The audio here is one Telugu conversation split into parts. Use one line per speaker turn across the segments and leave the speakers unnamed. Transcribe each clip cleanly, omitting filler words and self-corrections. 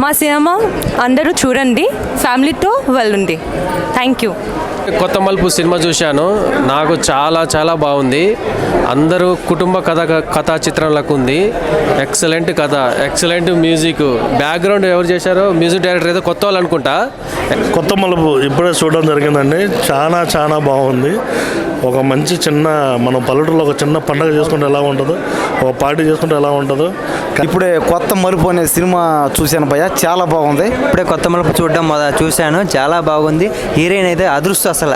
మా సినిమా అందరూ చూడండి, ఫ్యామిలీతో వెళ్ళండి. Thank you.
కొత్త మలుపు సినిమా చూశాను, నాకు చాలా చాలా బాగుంది. అందరూ కుటుంబ కథా చిత్రంలకు ఉంది. ఎక్సలెంట్ కథ, ఎక్సలెంట్ మ్యూజిక్. బ్యాక్గ్రౌండ్ ఎవరు చేశారో మ్యూజిక్ డైరెక్టర్ ఏదో కొత్త వాళ్ళు అనుకుంటా.
కొత్త మలుపు ఇప్పుడే చూడడం జరిగిందండి. చాలా చాలా బాగుంది. ఒక మంచి చిన్న మనం పల్లెటూరులో ఒక చిన్న పండుగ చేసుకుంటే ఎలా ఉంటుందో, ఒక పార్టీ చేసుకుంటే ఎలా ఉంటుందో.
ఇప్పుడే కొత్త మలుపు అనే సినిమా చూశాను భయ్య, చాలా బాగుంది.
ఇప్పుడే కొత్త మలుపు చూశాను, చాలా బాగుంది. హీరోయిన్ అయితే అదృష్టం, అసలు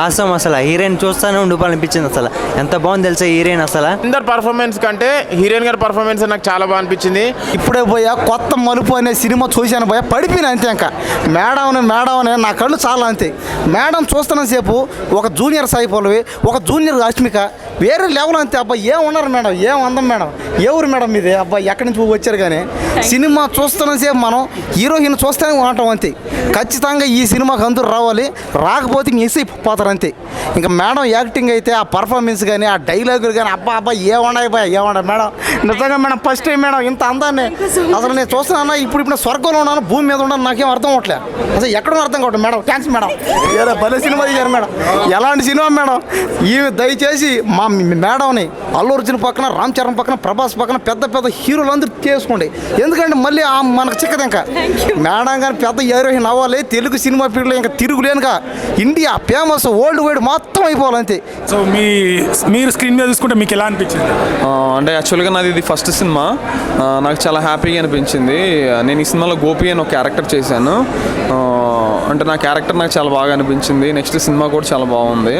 ఆసం. అసలు హీరోయిన్ చూస్తానే ఉండిపోవాలనిపించింది. అసలు ఎంత బాగుంది తెలుసా హీరోయిన్. అసలు
అందరు పర్ఫార్మెన్స్ కంటే హీరోయిన్ గారి పర్ఫార్మెన్స్ నాకు చాలా బాగా అనిపించింది.
ఇప్పుడే భయ్య కొత్త మలుపు అనే సినిమా చూశాను భయ్య, పడిపోయిన అంతే. ఇంకా మేడం అనే నా కళ్ళు చాలా అంతే. మేడం చూస్తున్న సేపు ఒక జూనియర్ సాయి పల్లవి, ఒక జూనియర్ అశ్మిక, వేరే లెవెల్ అంతే. అబ్బాయి ఏమున్నారు మేడం, ఏం అందం మేడం, ఎవరు మేడం ఇది అబ్బాయి, ఎక్కడి నుంచి వచ్చారు. కానీ సినిమా చూస్తున్న సేపు మనం హీరోయిన్ చూస్తూనే ఉంటాం అంతే. ఖచ్చితంగా ఈ సినిమాకి అందరూ రావాలి, రాకపోతే మిస్ అయిపోతారు అంతే. ఇంకా మేడం యాక్టింగ్ అయితే, ఆ పర్ఫార్మెన్స్ కానీ, ఆ డైలాగులు కానీ, అబ్బా ఏమన్నాయి మేడం. నిజంగా మేడం ఫస్ట్ టైం మేడం ఇంత అందాన్ని అసలు నేను చూస్తున్నాను. ఇప్పుడు స్వర్గంలో ఉన్నాను, భూమి మీద ఉన్నాను, నాకేం అర్థం అవట్లే అసలు, ఎక్కడో అర్థం కావట్లేదు మేడం. థ్యాంక్స్ మేడం, ఏదో భలే సినిమా తీశారు మేడం. ఎలాంటి సినిమా మేడం ఈమె. దయచేసి మా మేడంని అల్లు అర్జున్ పక్కన, రామ్ చరణ్ పక్కన, ప్రభాస్ పక్కన పెద్ద పెద్ద హీరోలు అందరూ చేసుకోండి. ఎందుకంటే మళ్ళీ మనకు చిక్కదు. ఇంకా మేడం కానీ పెద్ద హీరోయిన్ అవ్వాలి. తెలుగు సినిమా ఫీల్డ్లో ఇంకా తిరుగులేనుగా ఇండియా ఫేమస్, వరల్డ్ వైడ్ మొత్తం అయిపోవాలంతే.
సో మీరు స్క్రీన్ మీద చూసుకుంటే మీకు ఎలా అనిపించింది?
అంటే యాక్చువల్గా నాది ఇది ఫస్ట్ సినిమా, నాకు చాలా హ్యాపీగా అనిపించింది. నేను ఈ సినిమాలో గోపి అని ఒక క్యారెక్టర్ చేశాను. అంటే నా క్యారెక్టర్ నాకు చాలా బాగా అనిపించింది. నెక్స్ట్ సినిమా కూడా చాలా బాగుంది.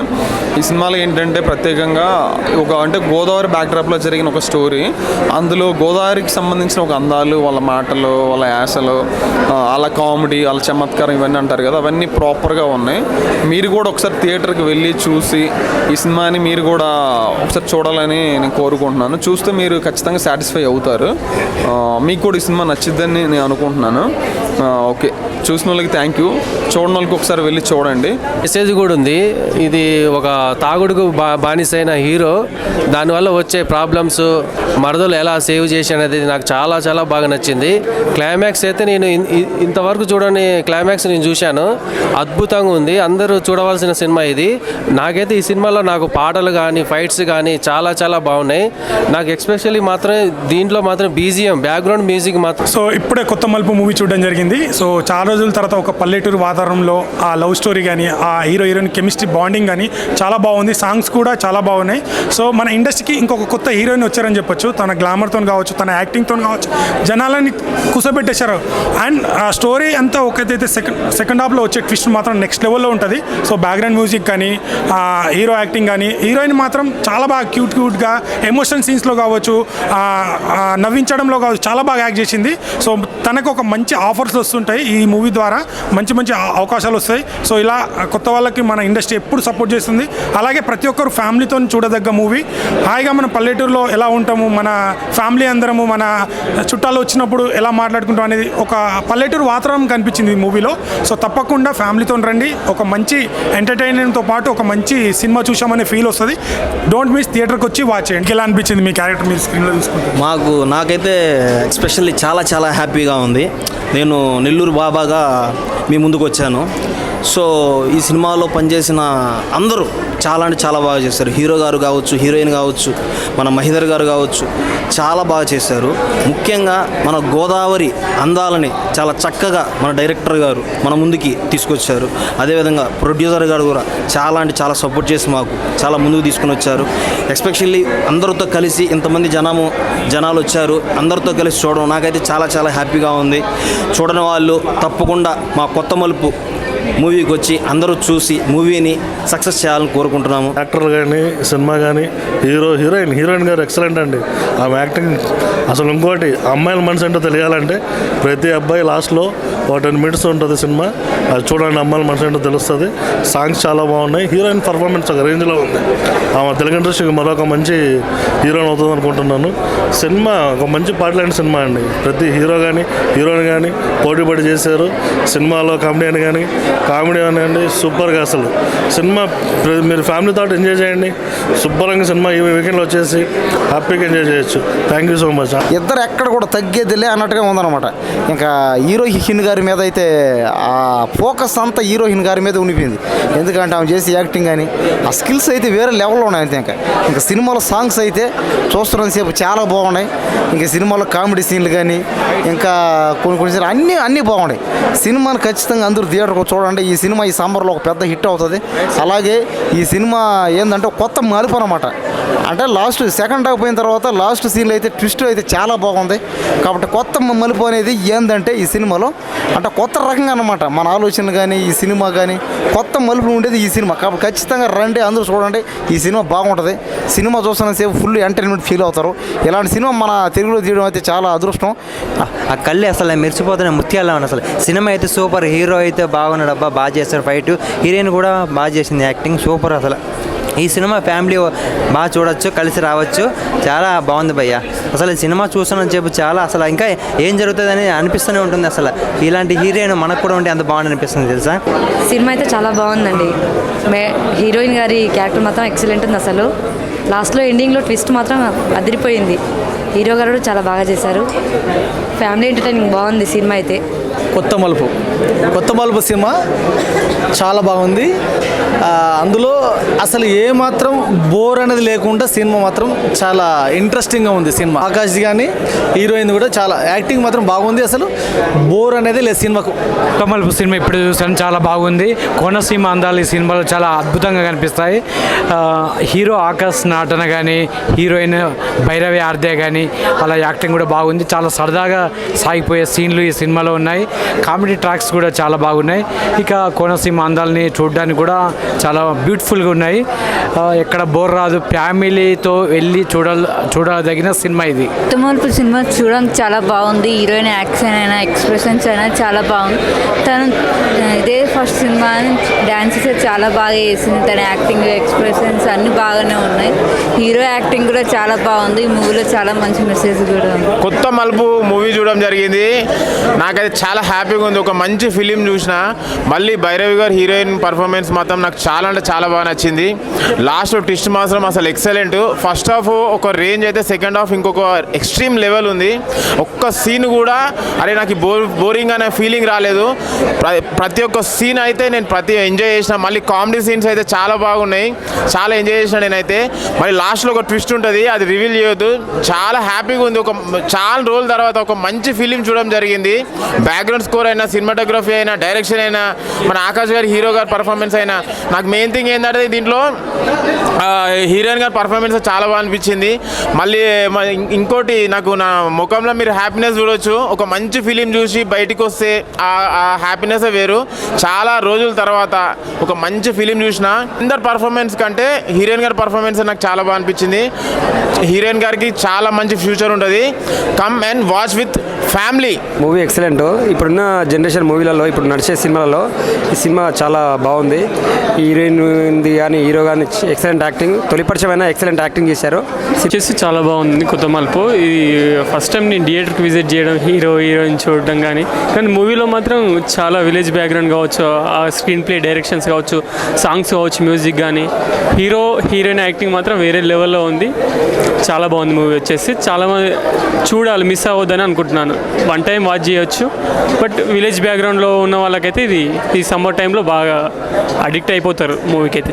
ఈ సినిమాలో ఏంటంటే ప్రత్యేకంగా అంటే గోదావరి బ్యాక్డ్రాప్లో జరిగిన ఒక స్టోరీ. అందులో గోదావరికి సంబంధించిన ఒక అందాలు, వాళ్ళ మాటలు, వాళ్ళ యాసలు, వాళ్ళ కామెడీ, వాళ్ళ చమత్కారం ఇవన్నీ అంటారు కదా, అవన్నీ ప్రాపర్గా ఉన్నాయి. మీరు కూడా ఒకసారి థియేటర్కి వెళ్ళి చూసి ఈ సినిమాని మీరు కూడా ఒకసారి చూడాలని నేను కోరుకుంటున్నాను. చూస్తే మీరు ఖచ్చితంగా సాటిస్ఫై అవుతారు. మీకు కూడా ఈ సినిమా నచ్చిద్దని నేను అనుకుంటున్నాను. ఓకే, చూసిన వాళ్ళకి థ్యాంక్ యూ, చూడని వాళ్ళకి ఒకసారి వెళ్ళి చూడండి.
మెసేజ్ కూడా ఉంది. ఇది ఒక తాగుడుకు బానిసైన హీరో, దానివల్ల వచ్చే ప్రాబ్లమ్స్, మరదలు ఎలా సేవ్ చేసి అనేది నాకు చాలా చాలా బాగా నచ్చింది. క్లైమాక్స్ అయితే నేను ఇంతవరకు చూడని క్లైమాక్స్ నేను చూశాను, అద్భుతంగా ఉంది. అందరూ చూడవలసిన సినిమా ఇది. నాకైతే ఈ సినిమాలో నాకు పాటలు కానీ, ఫైట్స్ కానీ చాలా చాలా బాగున్నాయి. నాకు ఎస్పెషల్లీ మాత్రం దీంట్లో మాత్రం బీజిఎం, బ్యాక్గ్రౌండ్ మ్యూజిక్ మాత్రం.
సో ఇప్పుడే కొత్త మలుపు మూవీ చూడడం జరిగింది. సో చాలా రోజుల తర్వాత ఒక పల్లెటూరు వాతావరణంలో ఆ లవ్ స్టోరీ కానీ, ఆ హీరోయిన్ కెమిస్ట్రీ బాండింగ్ కానీ చాలా బాగుంది. సాంగ్స్ కూడా చాలా బాగున్నాయి. సో మన ఇండస్ట్రీకి ఇంకొక కొత్త హీరోయిన్ వచ్చారని చెప్పొచ్చు. తన గ్లామర్తో కావచ్చు, తన యాక్టింగ్తో కావచ్చు, జనాలని కూసబెట్టేశారు. అండ్ ఆ స్టోరీ అంతా ఒకటైతే సెకండ్ హాఫ్లో వచ్చే ట్విస్ట్ మాత్రం నెక్స్ట్ లెవెల్లో ఉంటుంది. సో బ్యాక్గ్రౌండ్ మ్యూజిక్ కానీ, హీరో యాక్టింగ్ కానీ, హీరోయిన్ మాత్రం చాలా బాగా క్యూట్గా ఎమోషన్ సీన్స్లో కావచ్చు, నవ్వించడంలో కావచ్చు చాలా బాగా యాక్ట్ చేసింది. సో తనకు ఒక మంచి ఆఫర్స్ వస్తుంటాయి ఈ మూవీ ద్వారా, మంచి మంచి అవకాశాలు వస్తాయి. సో ఇలా కొత్త వాళ్ళకి మన ఇండస్ట్రీ ఎప్పుడు సపోర్ట్ చేస్తుంది. అలాగే ప్రతి ఒక్కరు ఫ్యామిలీతో చూడదగ్గ మూవీ. హాయిగా మన పల్లెటూరులో ఎలా ఉంటాము, మన ఫ్యామిలీ అందరము, మన చుట్టాలు వచ్చినప్పుడు ఎలా మాట్లాడుకుంటాం అనేది ఒక పల్లెటూరు వాతావరణం కనిపించింది ఈ మూవీలో. సో తప్పకుండా ఫ్యామిలీతో రండి. ఒక మంచి ఎంటర్టైన్మెంట్తో పాటు ఒక మంచి సినిమా చూసామనే ఫీల్ వస్తుంది. డోంట్ మిస్, థియేటర్కి వచ్చి వాచ్ చేయండి. ఎలా అనిపించింది మీ క్యారెక్టర్ మీరు స్క్రీన్లో చూసుకుంటే?
నాకైతే ఎస్పెషల్లీ చాలా చాలా హ్యాపీగా ఉంది. నేను నెల్లూరు బాబాగా మీ ముందుకు వచ్చాను. సో ఈ సినిమాలో పనిచేసిన అందరూ చాలా అంటే చాలా బాగా చేశారు. హీరో గారు కావచ్చు, హీరోయిన్ కావచ్చు, మన మహిధర్ గారు కావచ్చు, చాలా బాగా చేశారు. ముఖ్యంగా మన గోదావరి అందాలని చాలా చక్కగా మన డైరెక్టర్ గారు మన ముందుకి తీసుకొచ్చారు. అదేవిధంగా ప్రొడ్యూసర్ గారు కూడా చాలా అంటే చాలా సపోర్ట్ చేసి మాకు చాలా ముందుకు తీసుకుని వచ్చారు. ఎస్పెషల్లీ అందరితో కలిసి ఇంతమంది జనాలు వచ్చారు, అందరితో కలిసి చూడడం నాకైతే చాలా చాలా హ్యాపీగా ఉంది. చూడని వాళ్ళు తప్పకుండా మా కొత్త మలుపు మూవీకి వచ్చి అందరూ చూసి మూవీని సక్సెస్ చేయాలని కోరుకుంటున్నాము.
యాక్టర్ కానీ, సినిమా కానీ, హీరోయిన్ గారు ఎక్సలెంట్ అండి. ఆమె యాక్టింగ్ అసలు ఇంకోటి, అమ్మాయిల మనసు ఏంటో తెలియాలంటే ప్రతి అబ్బాయి లాస్ట్లో ఒక 10 minutes ఉంటుంది సినిమా, అది చూడండి, అమ్మాయిల మనసు ఏంటో తెలుస్తుంది. సాంగ్స్ చాలా బాగున్నాయి. హీరోయిన్ పర్ఫార్మెన్స్ ఒక రేంజ్లో ఉంది. ఆమె తెలుగు ఇండస్ట్రీకి మరొక మంచి హీరోయిన్ అవుతుంది అనుకుంటున్నాను. సినిమా ఒక మంచి పాటలాంటి సినిమా అండి. ప్రతి హీరో కానీ, హీరోయిన్ కానీ పోటీ పడి చేశారు. సినిమాలో కామెడీ అని కానీ, కామెడీ అనండి సూపర్గా అసలు సినిమా మీరు ఫ్యామిలీతో ఎంజాయ్ చేయండి. శుభ్రంగా సినిమా ఈ వీకెండ్లో వచ్చేసి హ్యాపీగా ఎంజాయ్ చేయొచ్చు. Thank you so much.
ఇద్దరు ఎక్కడ కూడా తగ్గేదిలే అన్నట్టుగా ఉందన్నమాట. ఇంకా హీరోయిన్ గారి మీద అయితే ఆ ఫోకస్ అంతా హీరోయిన్ గారి మీద ఉండిపోయింది. ఎందుకంటే ఆమె చేసే యాక్టింగ్ కానీ ఆ స్కిల్స్ అయితే వేరే లెవెల్లో ఉన్నాయి అంతే. ఇంకా సినిమాలో సాంగ్స్ అయితే చూస్తున్నంతసేపు చాలా బాగున్నాయి. ఇంకా సినిమాలో కామెడీ సీన్లు కానీ ఇంకా కొన్ని అన్నీ బాగున్నాయి. సినిమాని ఖచ్చితంగా అందరూ థియేటర్కి చూడండి. ఈ సినిమా ఈ సమ్మర్లో ఒక పెద్ద హిట్ అవుతుంది. అలాగే ఈ సినిమా ఏంటంటే కొత్త మలుపు అనమాట. అంటే లాస్ట్ సెకండ్ హాఫ్ అయిన తర్వాత లాస్ట్ సీన్లో అయితే ట్విస్ట్ అయితే చాలా బాగుంది. కాబట్టి కొత్త మలుపు అనేది ఏంటంటే ఈ సినిమాలో అంటే కొత్త రకంగా అనమాట. మన ఆలోచనలు కానీ ఈ సినిమా కానీ కొత్త మలుపులు ఉండేది ఈ సినిమా. కాబట్టి ఖచ్చితంగా రండి, అందరూ చూడండి. ఈ సినిమా బాగుంటుంది. సినిమా చూస్తున్నంతసేపు ఫుల్ ఎంటర్టైన్మెంట్ ఫీల్ అవుతారు. ఇలాంటి సినిమా మన తెలుగులో తీయడం అయితే చాలా అదృష్టం.
ఆ కళ్ళు అసలు మెరిచిపోతున్న ముత్యాల్లో ఉన్నాయి. అసలు సినిమా అయితే సూపర్. హీరో అయితే బాగున్నాడు, అబ్బా బాగా చేస్తారు ఫైట్. హీరోయిన్ కూడా బాగా చేసింది, యాక్టింగ్ సూపర్. అసలు ఈ సినిమా ఫ్యామిలీ బాగా చూడొచ్చు, కలిసి రావచ్చు. చాలా బాగుంది భయ్య. అసలు ఈ సినిమా చూసానని చెప్పి చాలా అసలు ఇంకా ఏం జరుగుతుందని అనిపిస్తూనే ఉంటుంది. అసలు ఇలాంటి హీరోయిన్ మనకు కూడా ఉంటే అంత బాగుంది అనిపిస్తుంది తెలుసా.
సినిమా అయితే చాలా బాగుందండి. హీరోయిన్ గారి క్యారెక్టర్ మాత్రం ఎక్సలెంట్ ఉంది. అసలు లాస్ట్లో ఎండింగ్లో ట్విస్ట్ మాత్రం అదిరిపోయింది. హీరో గారు చాలా బాగా చేశారు. ఫ్యామిలీ ఎంటర్టైనింగ్ బాగుంది సినిమా అయితే.
కొత్త మలుపు సినిమా చాలా బాగుంది. అందులో అసలు ఏమాత్రం బోర్ అనేది లేకుండా సినిమా మాత్రం చాలా ఇంట్రెస్టింగ్గా ఉంది. సినిమా ఆకాష్ కానీ హీరోయిన్ కూడా చాలా యాక్టింగ్ మాత్రం బాగుంది. అసలు బోర్ అనేది లేదు సినిమాకు.
కొత్త మలుపు సినిమా ఇప్పుడు చూసాను, చాలా బాగుంది. కోనసీమ అందాలు ఈ సినిమాలో చాలా అద్భుతంగా కనిపిస్తాయి. హీరో ఆకాష్ నటన కానీ హీరోయిన్ భైరవి ఆర్దే కానీ అలా యాక్టింగ్ కూడా బాగుంది. చాలా సరదాగా సాగిపోయే సీన్లు ఈ సినిమాలో ఉన్నాయి. కామెడీ ట్రాక్స్ కూడా చాలా బాగున్నాయి. ఇక కోనసీమ అందాలని చూడడానికి కూడా చాలా బ్యూటిఫుల్గా ఉన్నాయి. ఎక్కడ బోర్ రాదు. ఫ్యామిలీతో వెళ్ళి చూడదగిన సినిమా ఇది.
కొత్త మలుపు సినిమా చూడడానికి చాలా బాగుంది. హీరోయిన్ యాక్షన్ అయినా ఎక్స్ప్రెషన్స్ అయినా చాలా బాగుంది. తను ఇదే ఫస్ట్ సినిమా, డాన్సెస్ చాలా బాగా చేసింది. తన యాక్టింగ్ ఎక్స్ప్రెషన్స్ అన్నీ బాగానే ఉన్నాయి. హీరో యాక్టింగ్ కూడా చాలా బాగుంది. ఈ మూవీలో చాలా మంచి మెసేజ్ కూడా ఉంది.
కొత్త మలుపు మూవీ చూడడం జరిగింది. నాకైతే చాలా హ్యాపీగా ఉంది. ఒక మంచి ఫిలిం చూసిన. మళ్ళీ భైరవి గారు హీరోయిన్ పర్ఫార్మెన్స్ మాత్రం నాకు చాలా అంటే చాలా బాగా నచ్చింది. లాస్ట్ ట్విస్ట్ మాత్రం అసలు ఎక్సలెంట్. ఫస్ట్ హాఫ్ ఒక రేంజ్ అయితే సెకండ్ హాఫ్ ఇంకొక ఎక్స్ట్రీమ్ లెవెల్ ఉంది. ఒక్క సీన్ కూడా అరే నాకు బోరింగ్ అనే ఫీలింగ్ రాలేదు. ప్రతి ఒక్క సీన్ అయితే నేను ఎంజాయ్ చేసిన. మళ్ళీ కామెడీ సీన్స్ అయితే చాలా బాగున్నాయి. చాలా ఎంజాయ్ చేసిన నేనైతే. మళ్ళీ లాస్ట్లో ఒక ట్విస్ట్ ఉంటుంది, అది రివీల్ చేయొద్దు. చాలా హ్యాపీగా ఉంది. చాలా రోజుల తర్వాత ఒక మంచి ఫిలిం చూడడం జరిగింది. బ్యాక్గ్రౌండ్ స్కోర్ అయినా, సినిమాటోగ్రఫీ అయినా, డైరెక్షన్ అయినా, మన ఆకాష్ గారి హీరో గారి పర్ఫార్మెన్స్ అయినా, నాకు మెయిన్ థింగ్ ఏంటంటే దీంట్లో హీరోయిన్ గారి పర్ఫార్మెన్స్ చాలా బాగా అనిపించింది. మళ్ళీ ఇంకోటి నాకు నా ముఖంలో మీరు హ్యాపీనెస్ చూడొచ్చు. ఒక మంచి ఫిలిం చూసి బయటికి వస్తే ఆ హ్యాపీనెస్ వేరు. చాలా రోజుల తర్వాత ఒక మంచి ఫిలిం చూసిన. అందరి పర్ఫార్మెన్స్ కంటే హీరోయిన్ గారి పర్ఫార్మెన్స్ నాకు చాలా బాగా అనిపించింది. హీరోయిన్ గారికి చాలా మంచి ఫ్యూచర్ ఉంటుంది. Come and watch with family.
Movie excellent. ఇప్పుడున్న జనరేషన్ మూవీలలో ఇప్పుడు నడిచే సినిమాలలో ఈ సినిమా చాలా బాగుంది. హీరోయిన్ది కానీ హీరో కానీ ఎక్సలెంట్ యాక్టింగ్. తొలిపరిచయమైన ఎక్సలెంట్ యాక్టింగ్ చేశారు.
వచ్చేసి చాలా బాగుంది కొత్త మలుపు. ఇది ఫస్ట్ టైం నేను థియేటర్కి విజిట్ చేయడం, హీరోయిన్ చూడడం కానీ మూవీలో మాత్రం చాలా విలేజ్ బ్యాక్గ్రౌండ్ కావచ్చు, ఆ స్క్రీన్ ప్లే డైరెక్షన్స్ కావచ్చు, సాంగ్స్ కావచ్చు, మ్యూజిక్ కానీ హీరోయిన్ యాక్టింగ్ మాత్రం వేరే లెవెల్లో ఉంది. చాలా బాగుంది మూవీ వచ్చేసి. చాలామంది చూడాలి, మిస్ అవ్వద్దని అనుకుంటున్నాను. వన్ టైం వాచ్ చేయొచ్చు. బట్ విలేజ్ బ్యాక్గ్రౌండ్లో ఉన్న వాళ్ళకైతే ఈ సమ్మర్ టైంలో బాగా అడిక్ట్ అయిపోతారు మూవీకి అయితే.